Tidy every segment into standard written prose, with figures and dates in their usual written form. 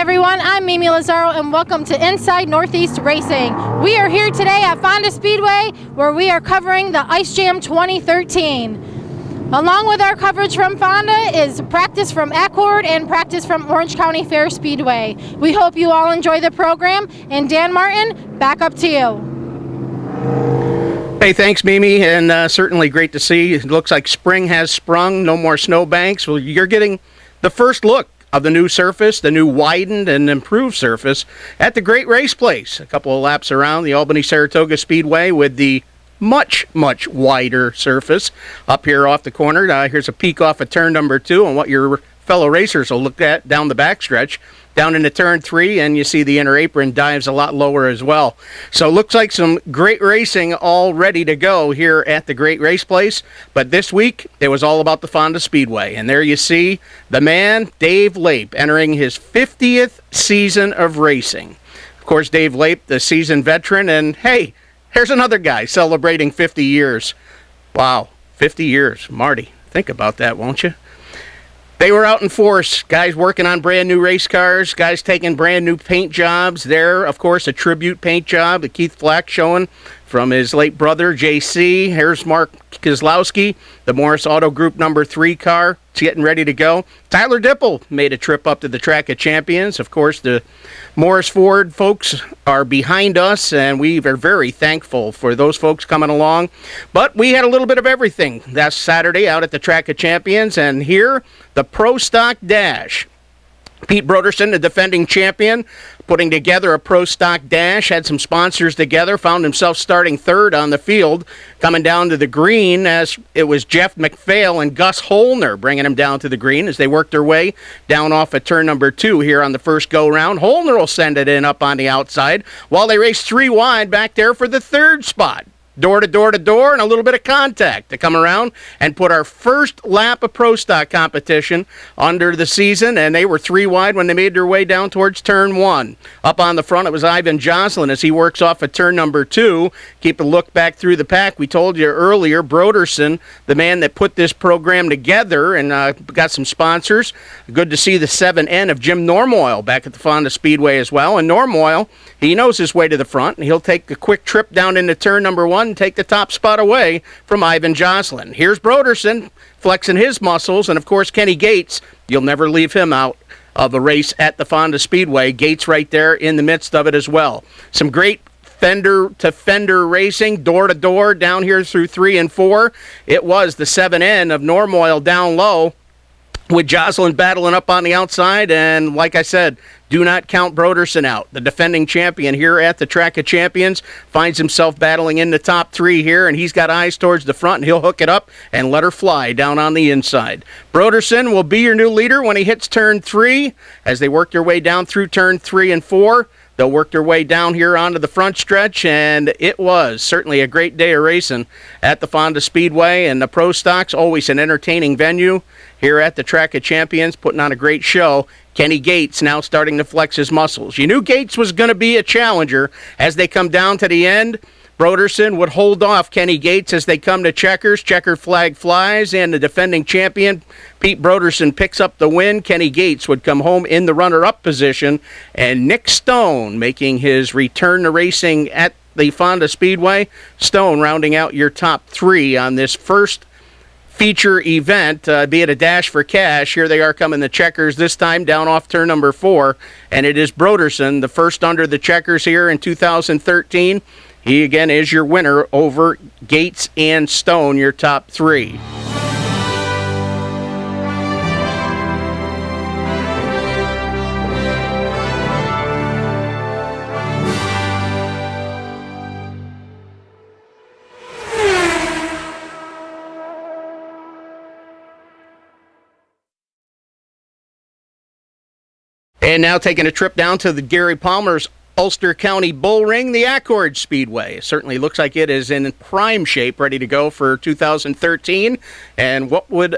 everyone, I'm Mimi Lazaro and welcome to Inside Northeast Racing. We are here today at Fonda Speedway where we are covering the Ice Jam 2013. Along with our coverage from Fonda is practice from Accord and practice from Orange County Fair Speedway. We hope you all enjoy the program, and Dan Martin, back up to you. Hey, thanks, Mimi, and certainly great to see. It looks like spring has sprung, no more snowbanks. Well, you're getting the first look of the new surface, the new widened and improved surface at the Great Race Place. A couple of laps around the Albany-Saratoga Speedway with the much wider surface up here off the corner. Here's a peek off of turn number 2 and what your fellow racers will look at down the backstretch. Down into turn 3, and you see the inner apron dives a lot lower as well. So looks like some great racing all ready to go here at the Great Race Place. But this week, it was all about the Fonda Speedway. And there you see the man, Dave Lape, entering his 50th season of racing. Of course, Dave Lape, the seasoned veteran, and hey, here's another guy celebrating 50 years. Wow, 50 years. Marty, think about that, won't you? They were out in force, guys working on brand new race cars, guys taking brand new paint jobs. There, of course, a tribute paint job that Keith Flack showing from his late brother, JC. Here's Mark Kozlowski, the Morris Auto Group number 3 car. It's getting ready to go. Tyler Dipple made a trip up to the Track of Champions. Of course, the Morris Ford folks are behind us, and we are very thankful for those folks coming along. But we had a little bit of everything last Saturday out at the Track of Champions, and here, the Pro Stock Dash. Pete Broderson, the defending champion, putting together a Pro Stock Dash, had some sponsors together, found himself starting third on the field, coming down to the green as it was Jeff McPhail and Gus Holner bringing him down to the green as they worked their way down off at turn number 2 here on the first go-round. Holner will send it in up on the outside while they race 3 wide back there for the third spot. Door to door to door and a little bit of contact to come around and put our first lap of Pro Stock competition under the season, and they were 3 wide when they made their way down towards turn 1. Up on the front, it was Ivan Jocelyn as he works off at turn number 2. Keep a look back through the pack. We told you earlier, Broderson, the man that put this program together and got some sponsors. Good to see the 7N of Jim Normoyle back at the Fonda Speedway as well. And Normoyle, he knows his way to the front, and he'll take a quick trip down into turn number 1 and take the top spot away from Ivan Jocelyn. Here's Broderson flexing his muscles, and of course Kenny Gates, you'll never leave him out of a race at the Fonda Speedway. Gates right there in the midst of it as well. Some great fender-to-fender racing, door-to-door down here through 3 and 4. It was the 7N of Normoyle down low with Jocelyn battling up on the outside, and like I said, do not count Broderson out. The defending champion here at the Track of Champions finds himself battling in the top 3 here, and he's got eyes towards the front, and he'll hook it up and let her fly down on the inside. Broderson will be your new leader when he hits turn 3 as they work their way down through turn 3 and 4. They'll work their way down here onto the front stretch, and it was certainly a great day of racing at the Fonda Speedway, and the Pro Stock's always an entertaining venue here at the Track of Champions, putting on a great show. Kenny Gates now starting to flex his muscles. You knew Gates was going to be a challenger as they come down to the end. Broderson would hold off Kenny Gates as they come to checkers. Checker flag flies, and the defending champion, Pete Broderson, picks up the win. Kenny Gates would come home in the runner-up position, and Nick Stone making his return to racing at the Fonda Speedway. Stone rounding out your top 3 on this first feature event, be it a dash for cash. Here they are coming the checkers, this time down off turn number 4, and it is Broderson, the first under the checkers here in 2013. He again is your winner over Gates and Stone, your top 3. And now taking a trip down to the Gary Palmer's Ulster County Bull Ring, the Accord Speedway. It certainly looks like it is in prime shape, ready to go for 2013. And what would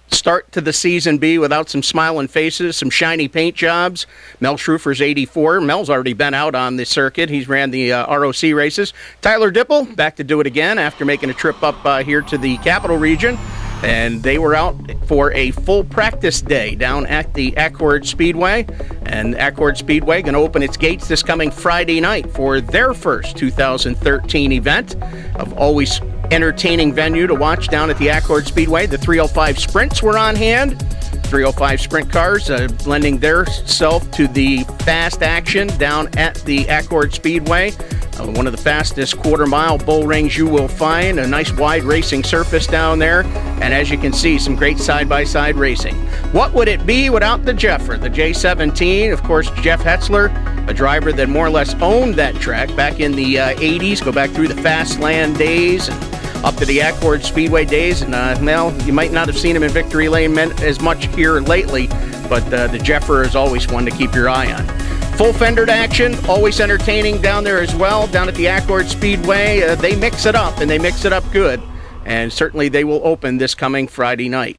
start to the season be without some smiling faces, some shiny paint jobs? Mel Schrufer's 84. Mel's already been out on the circuit. He's ran the ROC races. Tyler Dipple back to do it again after making a trip up here to the Capital Region. and they were out for a full practice day down at the Accord Speedway. And Accord Speedway going to open its gates this coming Friday night for their first 2013 event. Of always entertaining venue to watch down at the Accord Speedway. The 305 Sprints were on hand. 305 Sprint cars lending their self to the fast action down at the Accord Speedway. One of the fastest quarter-mile bull rings you will find. A nice wide racing surface down there. And as you can see, some great side-by-side racing. What would it be without the Jeffer, the J17? Of course, Jeff Hetzler, a driver that more or less owned that track back in the 80s. Go back through the Fastland days and up to the Accord Speedway days. And, well, you might not have seen him in Victory Lane as much here lately, but the Jeffer is always one to keep your eye on. Full fendered action, always entertaining down there as well, down at the Accord Speedway. They mix it up, and they mix it up good. And certainly they will open this coming Friday night.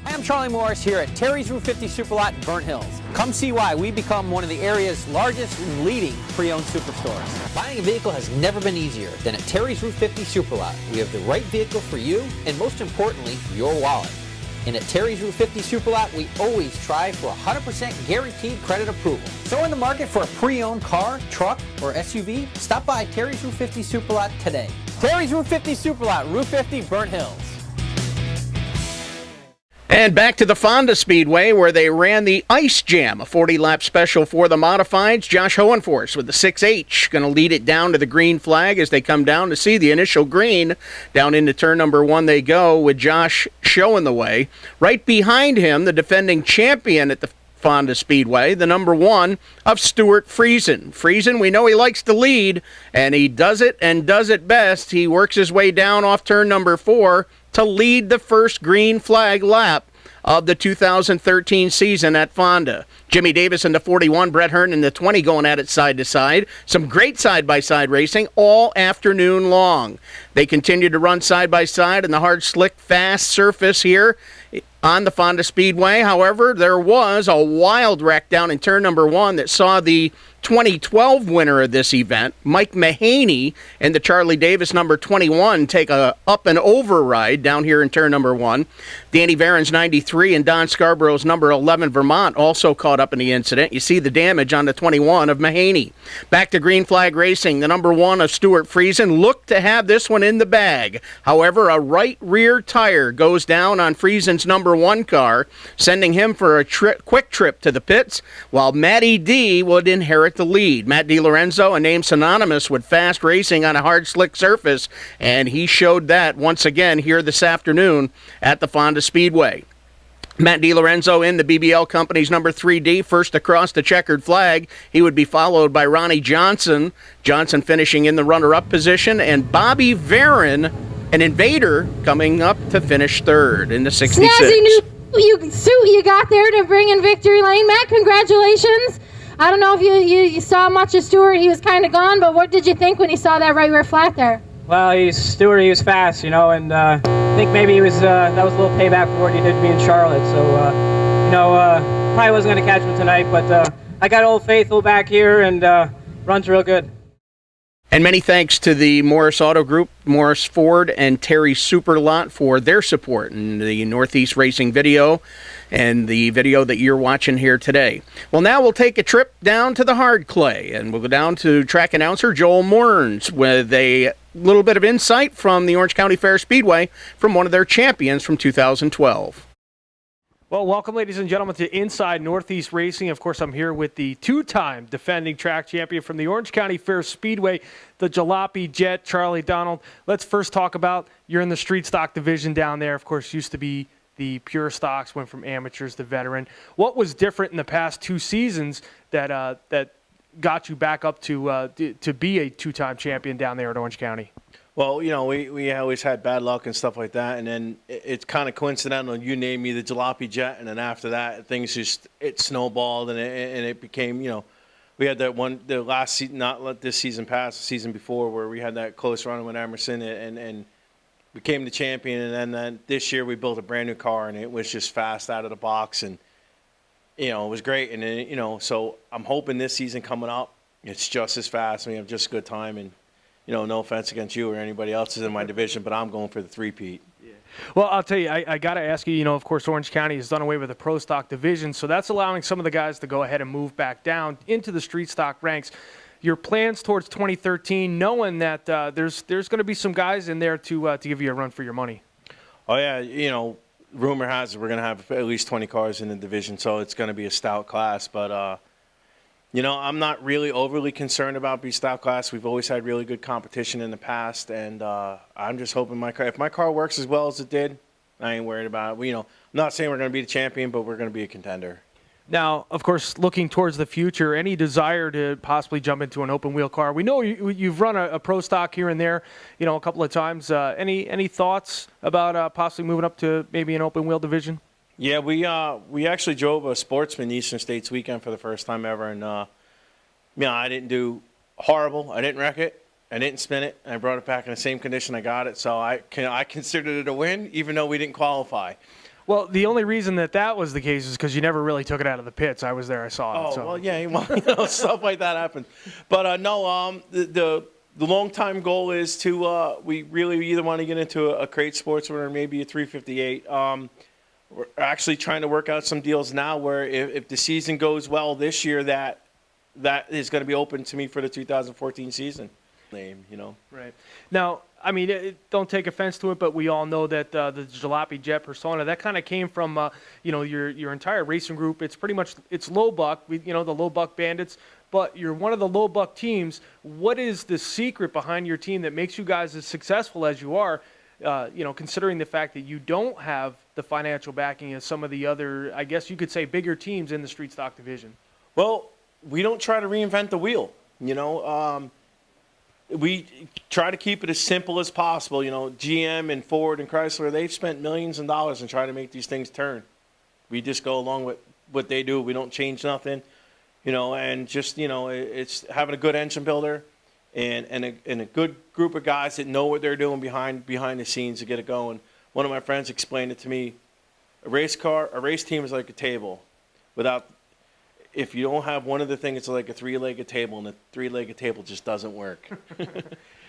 Hi, I'm Charlie Morris here at Terry's Route 50 Superlot in Burnt Hills. Come see why we become one of the area's largest and leading pre-owned superstores. Buying a vehicle has never been easier than at Terry's Route 50 Superlot. We have the right vehicle for you and, most importantly, your wallet. And at Terry's Route 50 Superlot, we always strive for 100% guaranteed credit approval. So in the market for a pre-owned car, truck, or SUV, stop by Terry's Route 50 Superlot today. Terry's Route 50 Superlot, Route 50, Burnt Hills. And back to the Fonda Speedway, where they ran the Ice Jam, a 40-lap special for the modifieds. Josh Hohenforce with the 6H going to lead it down to the green flag as they come down to see the initial green. Down into turn number 1 they go, with Josh showing the way. Right behind him, the defending champion at the Fonda Speedway, the number 1 of Stuart Friesen. Friesen, we know he likes to lead, and he does it and does it best. He works his way down off turn number 4 to lead the first green flag lap of the 2013 season at Fonda. Jimmy Davis in the 41, Brett Hearn in the 20 going at it side to side. Some great side-by-side racing all afternoon long. They continue to run side-by-side in the hard, slick, fast surface here on the Fonda Speedway. However, there was a wild wreck down in turn number 1 that saw the 2012 winner of this event, Mike Mahaney, and the Charlie Davis number 21 take a up and over ride down here in turn number 1. Danny Varen's 93 and Don Scarborough's number 11 Vermont also caught up in the incident. You see the damage on the 21 of Mahaney. Back to green flag racing. The number 1 of Stuart Friesen looked to have this one in the bag. However, a right rear tire goes down on Friesen's number 1 car, sending him for a quick trip to the pits, while Matty D would inherit the lead. Matt DiLorenzo, a name synonymous with fast racing on a hard, slick surface, and he showed that once again here this afternoon at the Fonda Speedway. Matt DiLorenzo in the BBL Company's number 3D, first across the checkered flag. He would be followed by Ronnie Johnson. Johnson finishing in the runner-up position, and Bobby Varen, an Invader, coming up to finish third in the 66. Snazzy new suit you got there to bring in Victory Lane. Matt, congratulations. I don't know if you saw much of Stewart. He was kind of gone, but what did you think when you saw that right rear flat there? Well, Stewart, he was fast, you know, and I think maybe he was that was a little payback for what he did to me in Charlotte. So, probably wasn't going to catch him tonight, but I got Old Faithful back here and runs real good. And many thanks to the Morris Auto Group, Morris Ford, and Terry Superlot for their support in the Northeast Racing video and the video that you're watching here today. Well, now we'll take a trip down to the hard clay, and we'll go down to track announcer Joel Mearns with a little bit of insight from the Orange County Fair Speedway from one of their champions from 2012. Well, welcome, ladies and gentlemen, to Inside Northeast Racing. Of course, I'm here with the two-time defending track champion from the Orange County Fair Speedway, the Jalopy Jet, Charlie Donald. Let's first talk about you're in the street stock division down there. Of course, used to be the pure stocks, went from amateurs to veteran. What was different in the past 2 seasons that got you back up to be a two-time champion down there at Orange County? Well, you know, we always had bad luck and stuff like that, and then it's kind of coincidental. You named me the Jalopy Jet, and then after that, things it snowballed, and it became, you know, we had that one, the last season, not this season past, the season before, where we had that close run with Emerson, and became the champion, and then this year we built a brand new car, and it was just fast out of the box, and, you know, it was great, and then, you know, so I'm hoping this season coming up, it's just as fast, and we have just a good time, and, you know, no offense against you or anybody else is in my division, but I'm going for the three-peat. Well, I'll tell you, I got to ask you, of course, Orange County has done away with the pro stock division, so that's allowing some of the guys to go ahead and move back down into the street stock ranks. Your plans towards 2013, knowing that there's going to be some guys in there to give you a run for your money. Oh, yeah, rumor has it we're going to have at least 20 cars in the division, so it's going to be a stout class. But, I'm not really overly concerned about the stout class. We've always had really good competition in the past, and I'm just hoping if my car works as well as it did, I ain't worried about it. I'm not saying we're going to be the champion, but we're going to be a contender. Now, of course, looking towards the future, any desire to possibly jump into an open wheel car? We know you've run a pro stock here and there, a couple of times. Any thoughts about possibly moving up to maybe an open wheel division? Yeah, we actually drove a Sportsman Eastern States weekend for the first time ever, and I didn't do horrible. I didn't wreck it. I didn't spin it. I brought it back in the same condition I got it, so I considered it a win, even though we didn't qualify. Well, the only reason that was the case is because you never really took it out of the pits. I was there. I saw it. Oh, so. well, yeah, stuff like that happens. But no, the long-time goal is to we really either want to get into a crate Sportsman or maybe a 358. We're actually trying to work out some deals now where if the season goes well this year, that is going to be open to me for the 2014 season. Right. Now, don't take offense to it, but we all know that the Jalopy Jet persona, that kind of came from, your entire racing group. It's pretty much, it's low buck, the low buck bandits, but you're one of the low buck teams. What is the secret behind your team that makes you guys as successful as you are, considering the fact that you don't have the financial backing as some of the other, I guess you could say, bigger teams in the street stock division? Well, we don't try to reinvent the wheel, we try to keep it as simple as possible. GM and Ford and Chrysler, they've spent millions of dollars in trying to make these things turn. We just go along with what they do. We don't change nothing, and just, it's having a good engine builder and a good group of guys that know what they're doing behind the scenes to get it going. One of my friends explained it to me. A race team is like a table. If you don't have one of the things, it's like a three-legged table, and the three-legged table just doesn't work.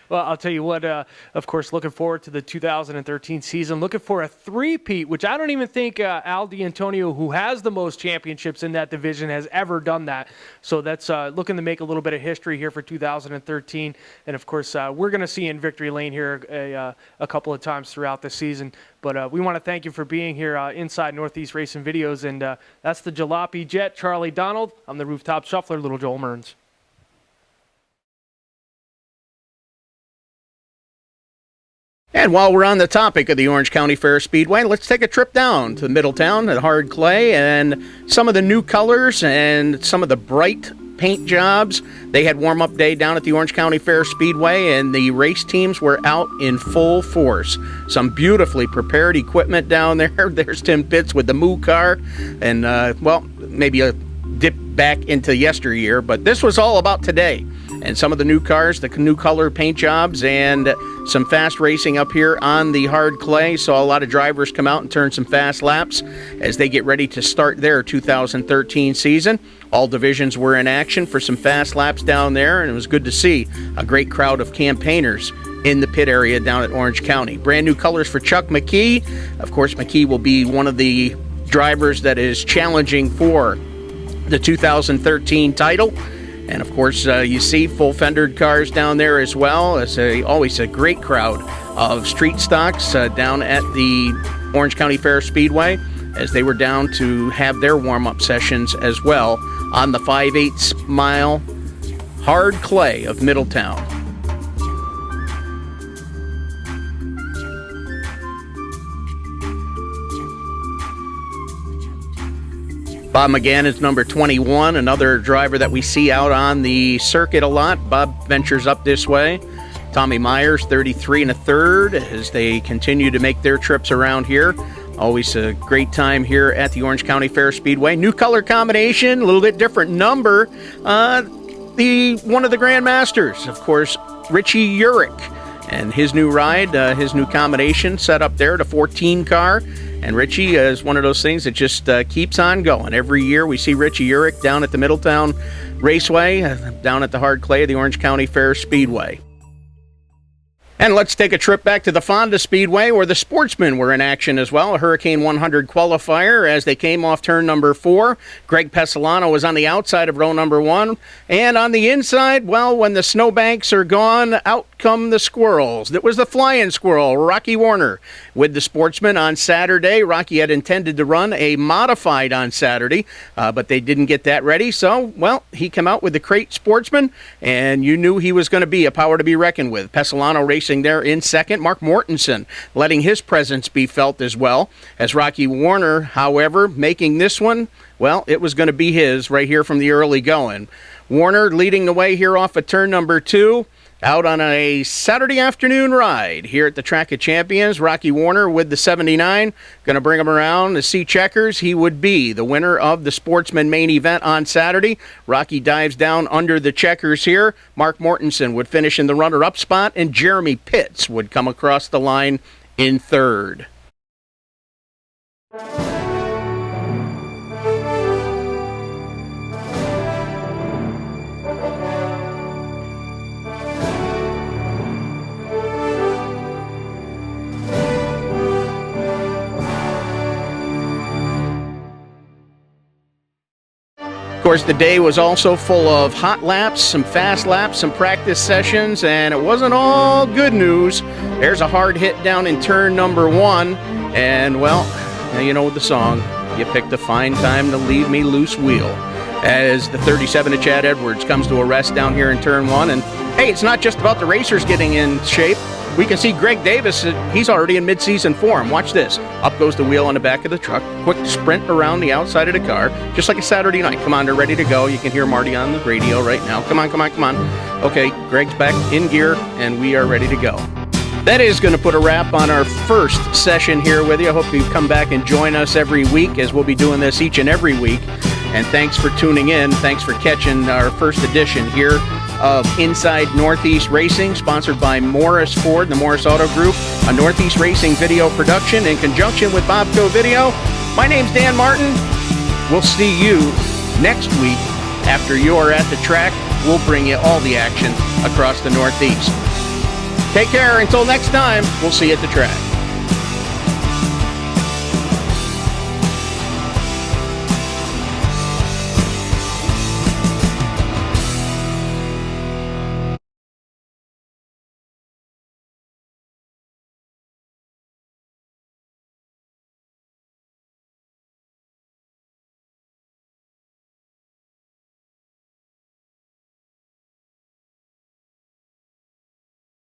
Well, I'll tell you what, of course, looking forward to the 2013 season, looking for a three-peat, which I don't even think Al D'Antonio, who has the most championships in that division, has ever done that. So that's looking to make a little bit of history here for 2013. And, of course, we're going to see in Victory Lane here a couple of times throughout the season. But we want to thank you for being here inside Northeast Racing Videos. And that's the Jalopy Jet, Charlie Donald. I'm the Rooftop Shuffler, Little Joel Mearns. And while we're on the topic of the Orange County Fair Speedway, let's take a trip down to Middletown at Hard Clay and some of the new colors and some of the bright paint jobs. They had warm-up day down at the Orange County Fair Speedway, and the race teams were out in full force. Some beautifully prepared equipment down there. There's Tim Pitts with the Moo car, and, maybe a dip back into yesteryear, but this was all about today. And some of the new cars, the new color paint jobs, and some fast racing up here on the hard clay. Saw a lot of drivers come out and turn some fast laps as they get ready to start their 2013 season. All divisions were in action for some fast laps down there, and it was good to see a great crowd of campaigners in the pit area down at Orange County. Brand new colors for Chuck McKee. Of course, McKee will be one of the drivers that is challenging for the 2013 title. And, of course, you see full-fendered cars down there as well. It's always a great crowd of street stocks down at the Orange County Fair Speedway as they were down to have their warm-up sessions as well on the 5/8 mile hard clay of Middletown. Bob McGann is number 21, another driver that we see out on the circuit a lot. Bob ventures up this way. Tommy Myers, 33 and a third, as they continue to make their trips around here. Always a great time here at the Orange County Fair Speedway. New color combination, a little bit different number. One of the Grandmasters, of course, Richie Urich. And his new ride, his new combination set up there, the 14 car. And Richie is one of those things that just keeps on going. Every year we see Richie Urich down at the Middletown Raceway, down at the hard clay of the Orange County Fair Speedway. And let's take a trip back to the Fonda Speedway where the Sportsmen were in action as well. A Hurricane 100 qualifier as they came off turn number 4. Greg Pesolano was on the outside of row number 1. And on the inside, well, when the snowbanks are gone, out come the squirrels. It was the flying squirrel, Rocky Warner, with the Sportsmen on Saturday. Rocky had intended to run a modified on Saturday, but they didn't get that ready. So, well, he came out with the crate Sportsman, and you knew he was going to be a power to be reckoned with. Pesolano racing there in second. Mark Mortensen letting his presence be felt as well. As Rocky Warner, however, making this one, well, it was going to be his right here from the early going. Warner leading the way here off of turn number 2. Out on a Saturday afternoon ride here at the Track of Champions. Rocky Warner with the 79. Going to bring him around to see checkers. He would be the winner of the Sportsman main event on Saturday. Rocky dives down under the checkers here. Mark Mortensen would finish in the runner-up spot, and Jeremy Pitts would come across the line in third. Of course, the day was also full of hot laps, some fast laps, some practice sessions, and it wasn't all good news. There's a hard hit down in turn number 1, and, well, you know the song, you picked a fine time to leave me loose wheel. As the 37 of Chad Edwards comes to a rest down here in turn 1, and, hey, it's not just about the racers getting in shape. We can see Greg Davis, he's already in mid-season form. Watch this. Up goes the wheel on the back of the truck. Quick sprint around the outside of the car, just like a Saturday night. Come on, they're ready to go. You can hear Marty on the radio right now. Come on, come on, come on. Okay, Greg's back in gear, and we are ready to go. That is going to put a wrap on our first session here with you. I hope you come back and join us every week, as we'll be doing this each and every week. And thanks for tuning in. Thanks for catching our first edition here of Inside Northeast Racing, sponsored by Morris Ford, the Morris Auto Group, a Northeast Racing video production in conjunction with Bobco Video. My name's Dan Martin. We'll see you next week. After you're at the track, we'll bring you all the action across the Northeast. Take care. Until next time, we'll see you at the track.